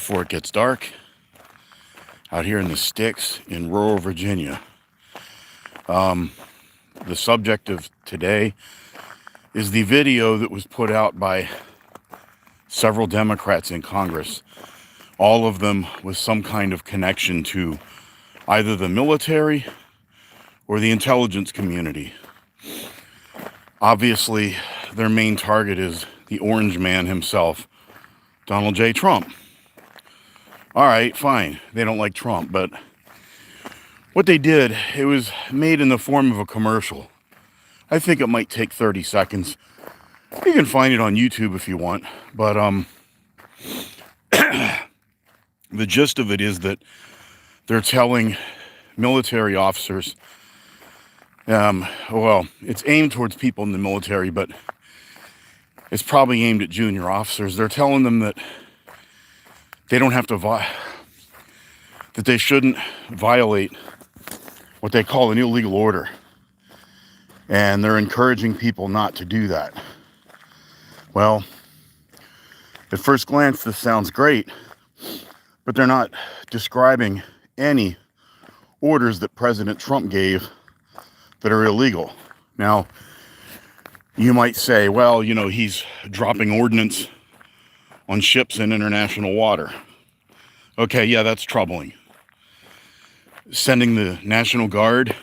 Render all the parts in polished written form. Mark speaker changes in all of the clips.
Speaker 1: before it gets dark out here in the sticks in rural Virginia. The subject of today is the video that was put out by several Democrats in Congress, all of them with some kind of connection to either the military or the intelligence community. Obviously, their main target is the orange man himself, Donald J. Trump. All right, fine. They don't like Trump, but what they did, it was made in the form of a commercial. I think it might take 30 seconds. You can find it on YouTube if you want, but the gist of it is that they're telling military officers, well, it's aimed towards people in the military, but it's probably aimed at junior officers. They're telling them that they don't have to that they shouldn't violate what they call an illegal order. And they're encouraging people not to do that. Well, at first glance, this sounds great, but they're not describing any orders that President Trump gave that are illegal. Now, you might say, well, you know, he's dropping ordnance on ships in international water. Okay, yeah, that's troubling. Sending the National Guard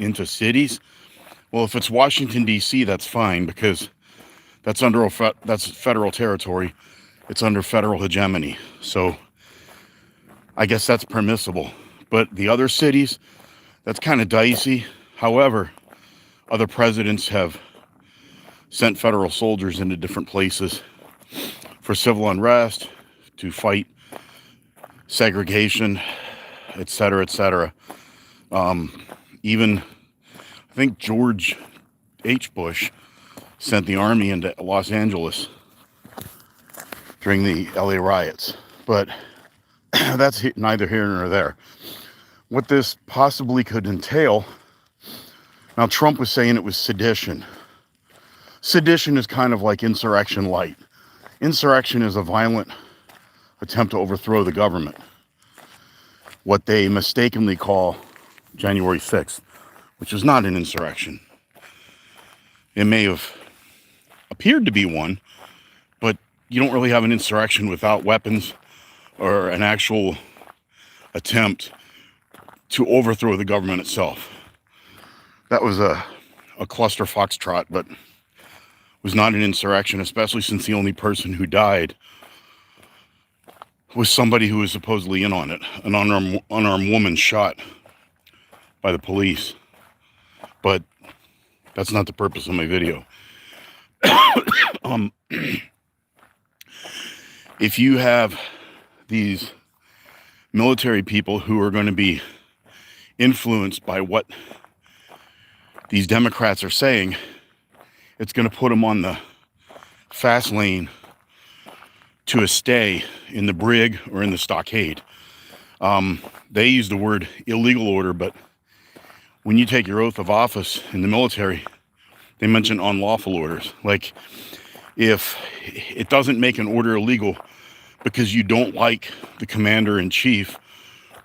Speaker 1: into cities, well, if it's Washington, D.C., that's fine, because that's that's federal territory. It's under federal hegemony. So I guess that's permissible. But the other cities, that's kind of dicey. However, other presidents have sent federal soldiers into different places for civil unrest, to fight segregation, etc., etc. Even, I think George H. Bush sent the army into Los Angeles during the LA riots. But that's neither here nor there. What this possibly could entail, now Trump was saying it was sedition. Sedition is kind of like insurrection light. Insurrection is a violent attempt to overthrow the government. What they mistakenly call January 6th, which is not an insurrection. It may have appeared to be one, but you don't really have an insurrection without weapons or an actual attempt to overthrow the government itself. That was a cluster foxtrot, but was not an insurrection, especially since the only person who died was somebody who was supposedly in on it, an unarmed woman shot by the police. But that's not the purpose of my video. If you have these military people who are going to be influenced by what these Democrats are saying, it's going to put them on the fast lane to a stay in the brig or in the stockade. They use the word illegal order, but when you take your oath of office in the military, they mention unlawful orders. Like, if it doesn't make an order illegal because you don't like the commander-in-chief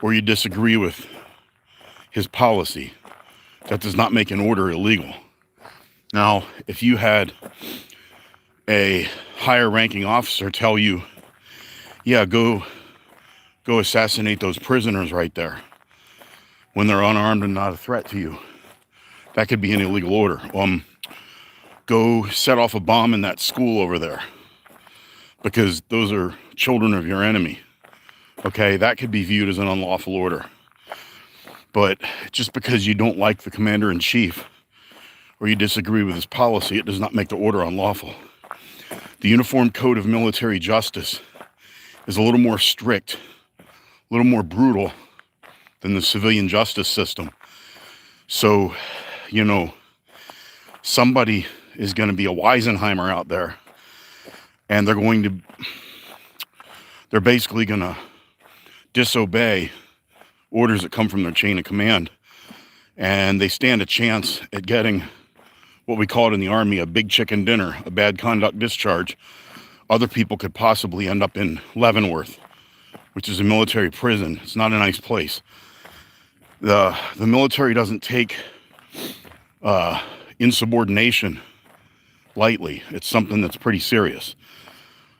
Speaker 1: or you disagree with his policy, that does not make an order illegal. Now, if you had a higher ranking officer tell you, yeah, go assassinate those prisoners right there when they're unarmed and not a threat to you, that could be an illegal order. Go set off a bomb in that school over there because those are children of your enemy. Okay, that could be viewed as an unlawful order. But just because you don't like the commander-in-chief or you disagree with his policy, it does not make the order unlawful. The Uniform Code of Military Justice is a little more strict, a little more brutal than the civilian justice system. So, you know, somebody is going to be a Weisenheimer out there, and they're basically going to disobey orders that come from their chain of command, and they stand a chance at getting what we call it in the Army a big chicken dinner, a bad conduct discharge. Other people could possibly end up in Leavenworth which is a military prison. It's not a nice place. The military doesn't take insubordination lightly. It's something that's pretty serious.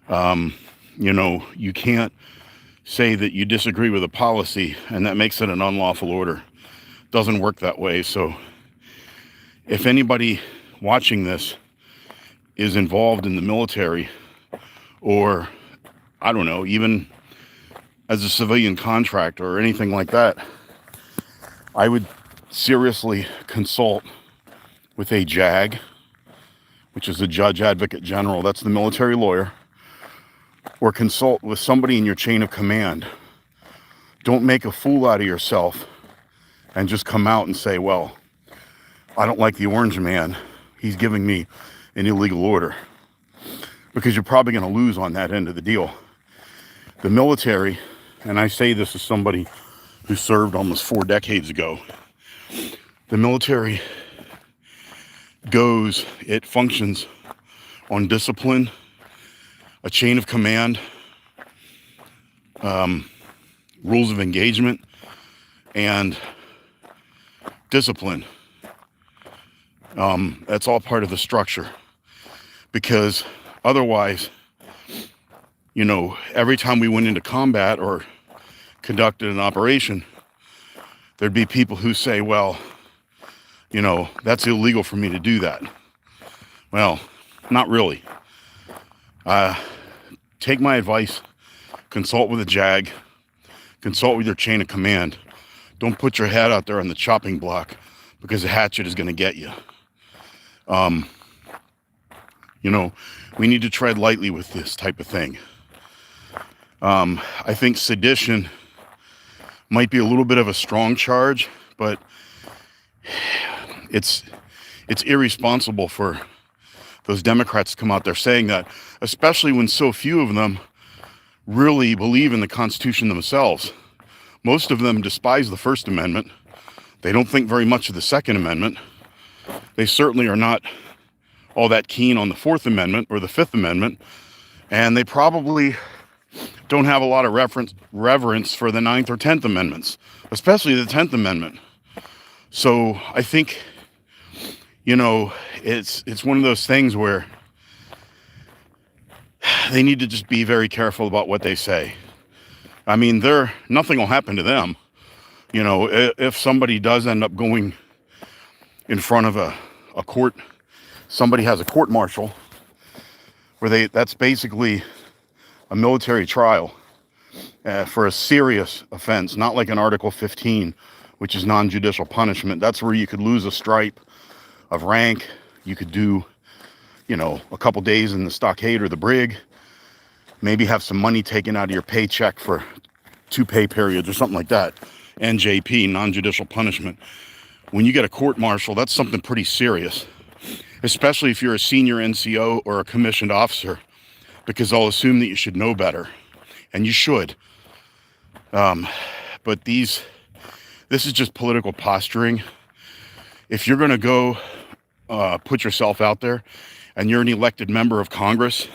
Speaker 1: You can't say that you disagree with a policy and that makes it an unlawful order. It doesn't work that way. So if anybody watching this is involved in the military, or I don't know, even as a civilian contractor or anything like that, I would seriously consult with a JAG, which is a Judge Advocate General. That's the military lawyer. Or consult with somebody in your chain of command. Don't make a fool out of yourself and just come out and say, well, I don't like the orange man. He's giving me an illegal order. Because you're probably going to lose on that end of the deal. The military, and I say this as somebody who served almost 4 decades ago, the military it functions on discipline, a chain of command, rules of engagement, and discipline. That's all part of the structure. Because otherwise, every time we went into combat or conducted an operation, there'd be people who say, well, that's illegal for me to do that. Well, not really. Take my advice, consult with a JAG, consult with your chain of command. Don't put your head out there on the chopping block because a hatchet is going to get you. We need to tread lightly with this type of thing. I think sedition might be a little bit of a strong charge, but it's irresponsible for those Democrats to come out there saying that, especially when so few of them really believe in the Constitution themselves. Most of them despise the First Amendment. They don't think very much of the Second Amendment. They certainly are not all that keen on the Fourth Amendment or the Fifth Amendment. And they probably don't have a lot of reverence for the Ninth or 10th Amendments, especially the 10th Amendment. So I think, it's one of those things where they need to just be very careful about what they say. I mean, nothing will happen to them. If somebody does end up going in front of a court, somebody has a court-martial where that's basically a military trial for a serious offense, not like an Article 15, which is non-judicial punishment. That's where you could lose a stripe of rank. You could do, a couple days in the stockade or the brig, maybe have some money taken out of your paycheck for 2 pay periods or something like that. NJP, non-judicial punishment. When you get a court-martial, that's something pretty serious, especially if you're a senior NCO or a commissioned officer, because they'll assume that you should know better, and you should. But this is just political posturing. If you're going to go put yourself out there and you're an elected member of Congress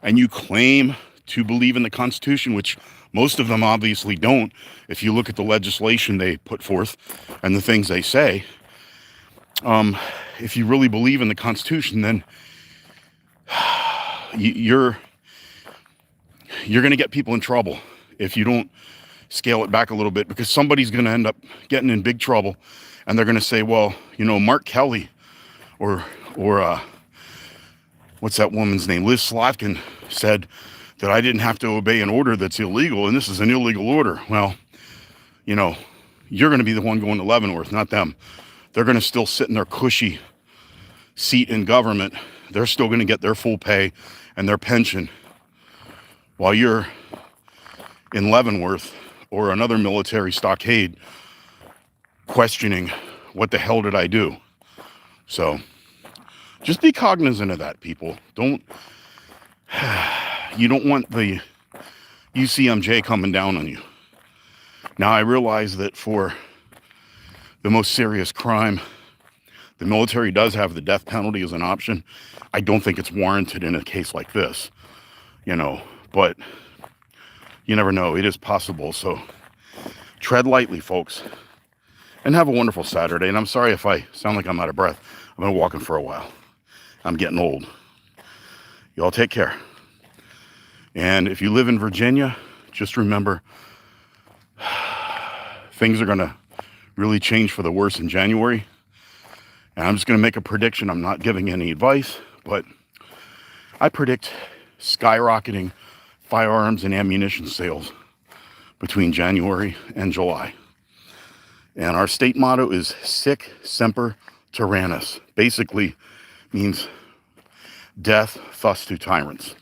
Speaker 1: and you claim to believe in the Constitution, which most of them obviously don't, if you look at the legislation they put forth and the things they say, if you really believe in the Constitution, then you're going to get people in trouble if you don't scale it back a little bit, because somebody's going to end up getting in big trouble, and they're going to say, well, Mark Kelly or what's that woman's name? Liz Slotkin said that I didn't have to obey an order that's illegal, and this is an illegal order. Well, you're going to be the one going to Leavenworth, not them. They're going to still sit in their cushy seat in government. They're still going to get their full pay and their pension, while you're in Leavenworth or another military stockade questioning, what the hell did I do? So just be cognizant of that, people. You don't want the UCMJ coming down on you. Now, I realize that for the most serious crime, the military does have the death penalty as an option. I don't think it's warranted in a case like this, but you never know. It is possible. So tread lightly, folks, and have a wonderful Saturday. And I'm sorry if I sound like I'm out of breath. I've been walking for a while. I'm getting old. Y'all take care. And if you live in Virginia, just remember, things are going to really change for the worse in January. And I'm just going to make a prediction. I'm not giving any advice, but I predict skyrocketing firearms and ammunition sales between January and July. And our state motto is Sic Semper Tyrannis. Basically means death thus to tyrants.